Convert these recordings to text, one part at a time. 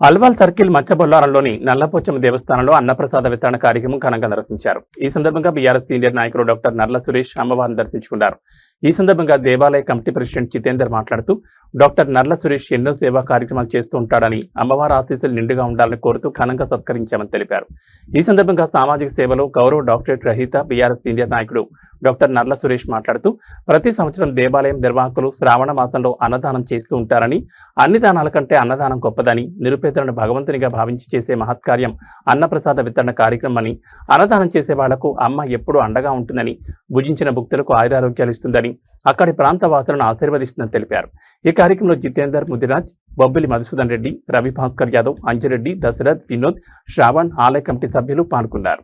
Alwal circle మచ్చబొల్లారంలోని Nalla Pochamma దేవస్థానంలో అన్నప్రసాద వితరణ కార్యక్రమం ఘనంగా నిర్వహించారు. ఈ సందర్భంగా బీఆర్ఎస్ సీనియర్ నాయకులు డాక్టర్ నర్ల సురేష్ అమ్మవారిని దర్శించుకున్నారు. ఈ సందర్భంగా దేవాలయ కమిటీ ప్రెసిడెంట్ జితేందర్ మాట్లాడుతూ డాక్టర్ నర్ల సురేష్ ఎన్నో సేవా కార్యక్రమాలు చేస్తూ ఉంటాడని, అమ్మవారి ఆశీస్సులు నిండుగా ఉండాలని కోరుతూ ఘనంగా సత్కరించామని తెలిపారు. ఈ సందర్భంగా సామాజిక సేవలో గౌరవ డాక్టరేట్ రహిత బీఆర్ఎస్ సీనియర్ నాయకుడు డాక్టర్ నర్ల సురేష్ మాట్లాడుతూ ప్రతి సంవత్సరం దేవాలయం నిర్వాహకులు శ్రావణ మాసంలో అన్నదానం చేస్తూ ఉంటారని, అన్ని దానాల కంటే అన్నదానం గొప్పదని, నిరుపేదలను భగవంతునిగా భావించి చేసే మహత్కార్యం అన్నప్రసాద వితరణ కార్యక్రమని, అన్నదానం చేసే వాళ్లకు అమ్మ ఎప్పుడూ అండగా ఉంటుందని, భుజించిన భక్తులకు ఆయురారోగ్యాలు ఇస్తుందని, అక్కడి ప్రాంత వాసులను ఆశీర్వదిస్తుందని తెలిపారు. ఈ కార్యక్రమంలో జితేందర్, ముదిరాజ్, బొబ్బిలి మధుసూదన్ రెడ్డి, రవి భాస్కర్ యాదవ్, అంజిరెడ్డి, దశరథ్, వినోద్, శ్రావణ్, ఆలయ కమిటీ సభ్యులు పాల్గొన్నారు.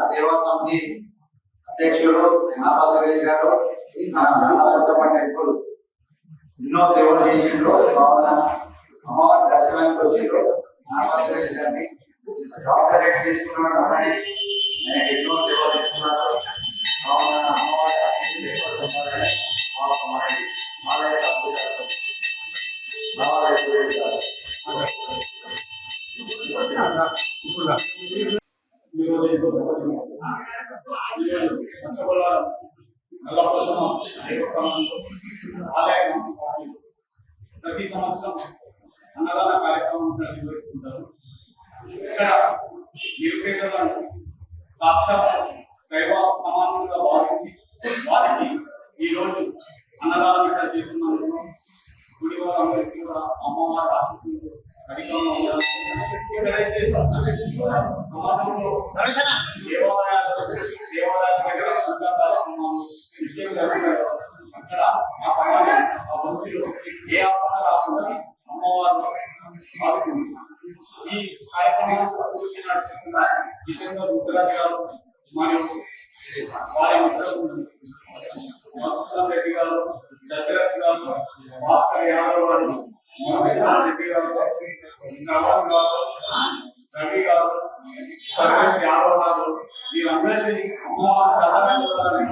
సేవా సమితి అధ్యక్షుడు సురేష్ గారు టెంపుల్ ఎన్నో సేవలు చేసిండ్రు. అమ్మవారి దర్శనానికి వచ్చిండ్రు. సురేష్ గారిని డాక్టరేట్ తీసుకున్నాడు. ఎన్నో సేవలు తీసుకున్నారు. ప్రతి సంవత్సరం అన్నదాన కార్యక్రమం నిర్వహిస్తుంటారు. ఇక్కడ నిరుపేదలను సాక్షాత్ దైవ సమానంగా భావించి వారికి ఈరోజు అన్నదానం ఇక్కడ చేస్తున్నందుకు గుడి వారందరికీ కూడా అమ్మవారి ఆశీస్సులు అధికంగా ఉండాలి. ఎక్కడైతే సమాజంలో అక్కడ ఆ సమాజం ఆ భక్తులు ఏ ఆపద రాకుండా అమ్మవారు ఆదుకుంది. ఈ కార్యక్రమాన్ని నడిపిస్తున్న జితేందర్ ముద్రాజ్ గారు మరియు వారి మిత్రులు మధుసూదన్ రెడ్డి గారు, దశరథ్ గారు, భాస్కర్ యాదవ్ గారు, రెడ్డి గారు, శ్రవణ్ గారు, రవి గారు, సర్వేష్ యాదవ్ గారు, వీరందరినీ అమ్మవారు చదవాలి.